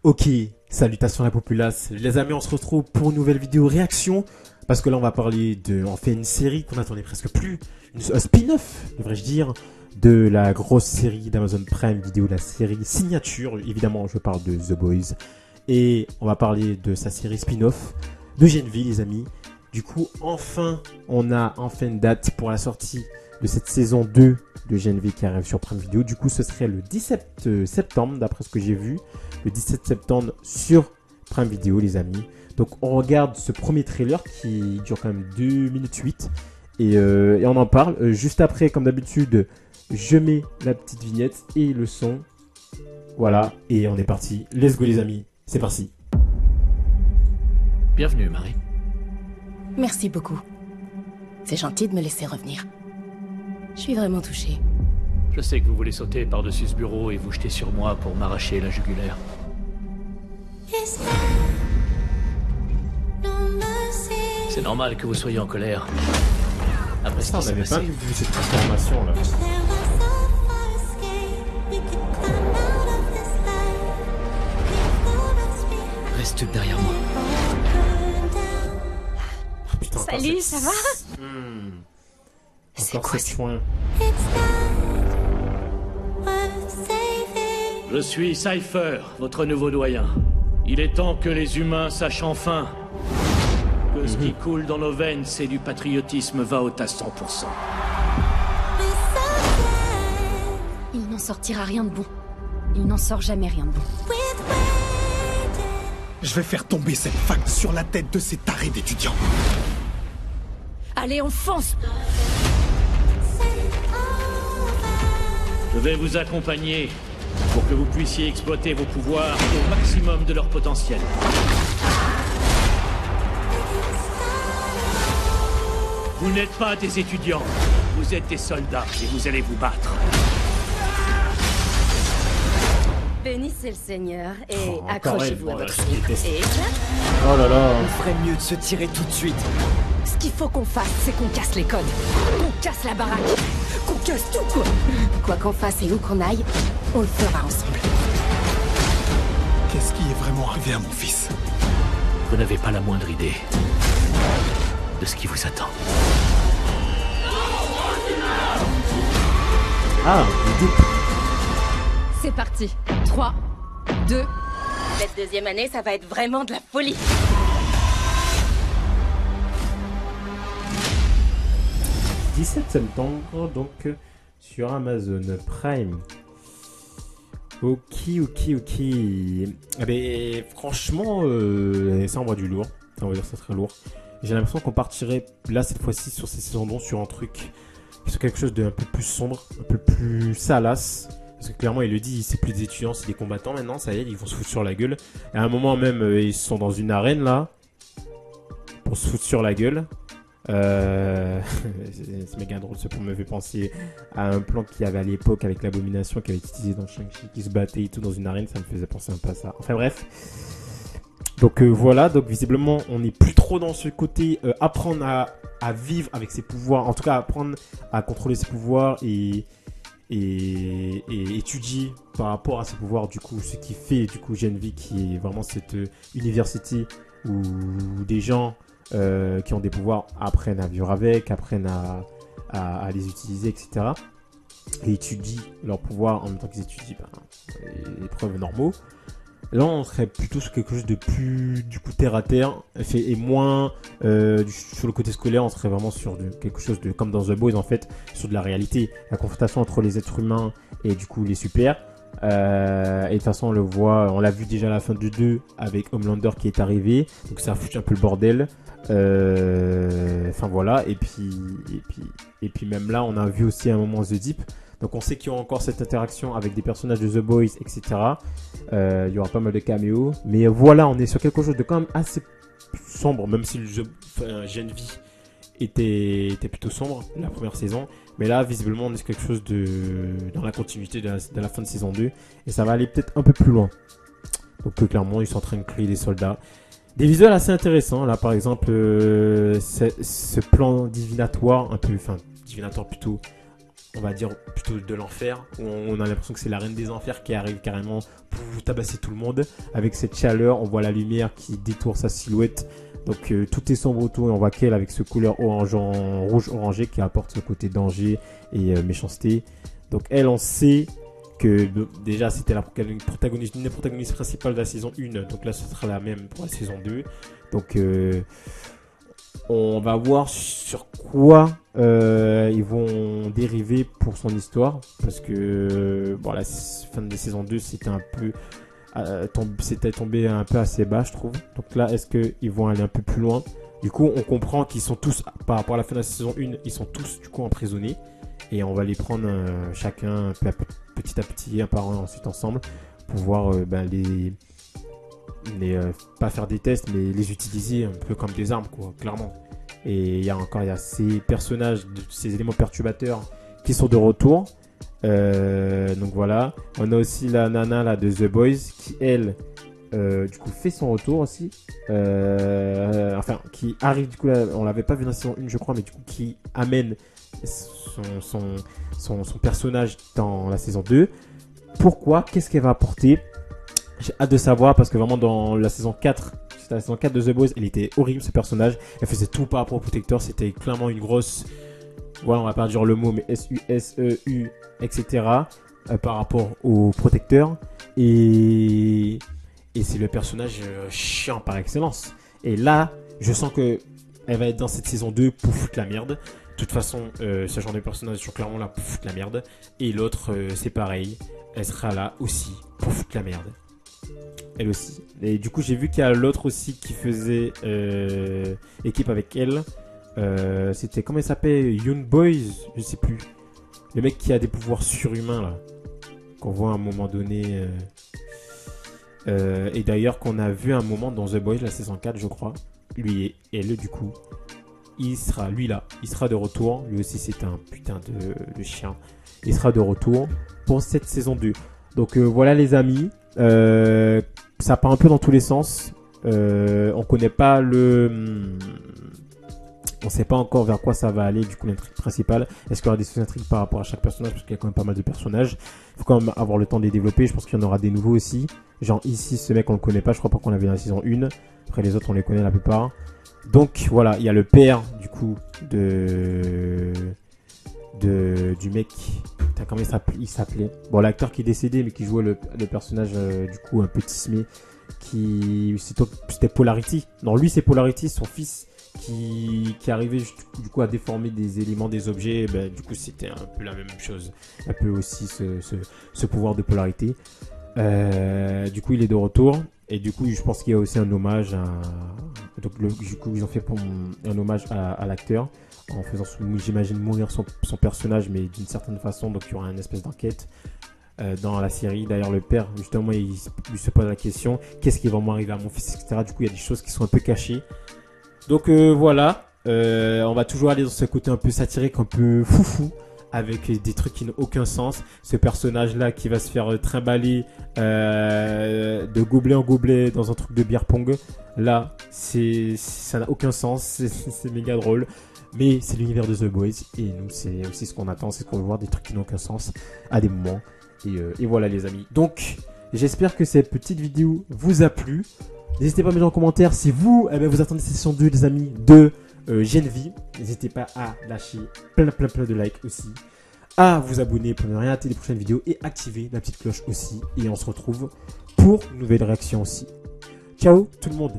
Ok, salutations la populace. Les amis, on se retrouve pour une nouvelle vidéo réaction. Parce que là, on va parler de... On fait une série qu'on attendait presque plus. Un spin-off, devrais-je dire, de la grosse série d'Amazon Prime Video, la série signature. Évidemment, je parle de The Boys. Et on va parler de sa série spin-off de Gen V, les amis. Du coup, on a enfin une date pour la sortie de cette saison 2 de Gen V qui arrive sur Prime Video. Du coup, ce serait le 17 septembre, d'après ce que j'ai vu. Le 17 septembre sur Prime Video, les amis. Donc, on regarde ce premier trailer qui dure quand même 2 minutes 8. Et on en parle. Juste après, comme d'habitude, je mets la petite vignette et le son. Voilà, et on est parti. Let's go, les amis. C'est parti. Bienvenue, Marie. Merci beaucoup. C'est gentil de me laisser revenir. Je suis vraiment touchée. Je sais que vous voulez sauter par-dessus ce bureau et vous jeter sur moi pour m'arracher la jugulaire. C'est normal que vous soyez en colère. Après ce Ça, on qui s'est n'avait pas passé. vu cette transformation là. Reste derrière moi. Oh, putain, encore Salut, cette- ça va? C'est Encore quoi cette ça? chouin. Je suis Cypher, votre nouveau doyen. Il est temps que les humains sachent enfin que ce qui coule dans nos veines, c'est du patriotisme va à 100%. Il n'en sortira rien de bon. Il n'en sort jamais rien de bon. Je vais faire tomber cette fac sur la tête de ces tarés d'étudiants. Allez, on fonce! Je vais vous accompagner pour que vous puissiez exploiter vos pouvoirs au maximum de leur potentiel. Vous n'êtes pas des étudiants, vous êtes des soldats et vous allez vous battre. Bénissez le Seigneur et Oh, accrochez-vous à encore elle, votre bon, là, je slip. déteste. Et clac. Oh là là. On ferait mieux de se tirer tout de suite. Ce qu'il faut qu'on fasse, c'est qu'on casse les codes. Qu'on casse la baraque. Qu'on casse tout, quoi. Quoi qu'on fasse et où qu'on aille, on le fera ensemble. Qu'est-ce qui est vraiment arrivé à mon fils? Vous n'avez pas la moindre idée de ce qui vous attend. Ah, le dupe. C'est parti. 3, 2... Cette deuxième année, ça va être vraiment de la folie. « 17 septembre, donc, sur Amazon Prime. » Ok. Eh ben, franchement, ça envoie du lourd. Ça, on va dire que ça serait lourd. J'ai l'impression qu'on partirait, là, cette fois-ci, sur ces saisons 2, sur un truc, sur quelque chose d'un peu plus sombre, un peu plus salace. Parce que clairement, il le dit, c'est plus des étudiants, c'est des combattants maintenant, ça y est, ils vont se foutre sur la gueule. Et à un moment même, ils sont dans une arène, là, pour se foutre sur la gueule. C'est méga drôle, ce plan me fait penser à un plan qu'il y avait à l'époque avec l'abomination qui avait été utilisé dans Shang-Chi, qui se battait et tout dans une arène, ça me faisait penser un peu à ça. Enfin bref. Donc voilà, donc visiblement on n'est plus trop dans ce côté apprendre à vivre avec ses pouvoirs, en tout cas apprendre à contrôler ses pouvoirs et étudier par rapport à ses pouvoirs, du coup ce qui fait du coup Gen V, qui est vraiment cette université où des gens qui ont des pouvoirs apprennent à vivre avec, apprennent à les utiliser, etc. Et étudient leurs pouvoirs en même temps qu'ils étudient les preuves normaux. Là, on serait plutôt sur quelque chose de plus du coup terre à terre, et moins sur le côté scolaire. On serait vraiment sur quelque chose de comme dans The Boys, en fait, sur de la réalité, la confrontation entre les êtres humains et du coup les super. Et de toute façon, on l'a vu déjà à la fin du 2 avec Homelander qui est arrivé, donc ça a foutu un peu le bordel. Enfin voilà, et puis même là, on a vu aussi à un moment The Deep. Donc on sait qu'il y aura encore cette interaction avec des personnages de The Boys, etc. Il y aura pas mal de caméos. Mais voilà, on est sur quelque chose de quand même assez sombre, même si Gen V était plutôt sombre la première saison. Mais là, visiblement, on est sur quelque chose dans la continuité de la fin de saison 2. Et ça va aller peut-être un peu plus loin. Donc clairement, ils sont en train de créer des soldats. Des visuels assez intéressants. Là, par exemple, ce plan divinatoire, divinatoire plutôt, on va dire plutôt de l'enfer. On a l'impression que c'est la reine des enfers qui arrive carrément pour tabasser tout le monde. Avec cette chaleur, on voit la lumière qui détourne sa silhouette. Donc tout est sombre autour et on voit qu'elle avec ce couleur rouge orangé qui apporte ce côté danger et méchanceté. Donc elle, on sait que déjà c'était une des protagonistes principales de la saison 1. Donc là ce sera la même pour la saison 2. Donc on va voir sur quoi ils vont dériver pour son histoire. Parce que bon, la fin de la saison 2 c'était un peu... c'était tombé un peu assez bas, je trouve. Donc là, est-ce qu'ils vont aller un peu plus loin? Du coup, on comprend qu'ils sont tous, par rapport à la fin de la saison 1, ils sont tous du coup emprisonnés. Et on va les prendre chacun petit à petit, un par un, ensuite ensemble, pour voir pas faire des tests, mais les utiliser un peu comme des armes, quoi, clairement. Et il y a ces personnages, ces éléments perturbateurs qui sont de retour. Donc voilà, on a aussi la nana là de The Boys qui elle du coup fait son retour aussi, qui arrive du coup là, on l'avait pas vu dans la saison 1 je crois, mais du coup qui amène son personnage dans la saison 2. Pourquoi? Qu'est-ce qu'elle va apporter? J'ai hâte de savoir, parce que vraiment dans la saison 4, c'était la saison 4 de The Boys, elle était horrible ce personnage, elle faisait tout par rapport au protecteur, c'était clairement une grosse... Voilà, on va pas dire le mot, mais SUSEU, etc. Par rapport au protecteur. Et c'est le personnage chiant par excellence. Et là, je sens que elle va être dans cette saison 2 pour foutre la merde. De toute façon, ce genre de personnages sont clairement là pour foutre la merde. Et l'autre, c'est pareil. Elle sera là aussi pour foutre la merde. Elle aussi. Et du coup, j'ai vu qu'il y a l'autre aussi qui faisait équipe avec elle. C'était, comment il s'appelle, Young Boys, je sais plus, le mec qui a des pouvoirs surhumains là, qu'on voit à un moment donné, et d'ailleurs qu'on a vu à un moment dans The Boys, la saison 4 je crois, lui et elle du coup, il sera de retour, lui aussi c'est un putain de chien, il sera de retour pour cette saison 2. Donc voilà les amis, ça part un peu dans tous les sens, on connaît pas on sait pas encore vers quoi ça va aller, du coup, l'intrigue principale. Est-ce qu'il y aura des sous-intrigues par rapport à chaque personnage? Parce qu'il y a quand même pas mal de personnages. Il faut quand même avoir le temps de les développer. Je pense qu'il y en aura des nouveaux aussi. Genre ici, ce mec, on le connaît pas. Je crois pas qu'on l'avait dans la saison 1. Après, les autres, on les connaît la plupart. Donc, voilà. Il y a le père, du coup, du mec. Putain, comment il s'appelait? Bon, l'acteur qui est décédé, mais qui jouait le personnage, du coup, un peu tismé. C'était Polarity. Non, lui, c'est Polarity, son fils. Qui arrivait du coup à déformer des éléments, des objets, du coup c'était un peu la même chose, un peu aussi ce pouvoir de polarité. Du coup il est de retour et du coup je pense qu'il y a aussi un hommage du coup ils ont fait un hommage à l'acteur en faisant j'imagine mourir son personnage, mais d'une certaine façon, donc il y aura une espèce d'enquête dans la série. D'ailleurs le père justement il se pose la question, qu'est-ce qui va m'arriver à mon fils, etc. Du coup il y a des choses qui sont un peu cachées. Donc voilà, on va toujours aller dans ce côté un peu satirique, un peu foufou, avec des trucs qui n'ont aucun sens. Ce personnage-là qui va se faire trimballer de gobelet en gobelet dans un truc de beer pong. Là, ça n'a aucun sens, c'est méga drôle. Mais c'est l'univers de The Boys et nous, c'est aussi ce qu'on attend, c'est qu'on veut voir des trucs qui n'ont aucun sens à des moments. Et voilà les amis. Donc, j'espère que cette petite vidéo vous a plu. N'hésitez pas à me mettre en commentaire si vous attendez cette saison 2 les amis de Gen V. N'hésitez pas à lâcher plein de likes aussi, à vous abonner pour ne rien rater les prochaines vidéos et activer la petite cloche aussi. Et on se retrouve pour une nouvelle réaction aussi. Ciao tout le monde.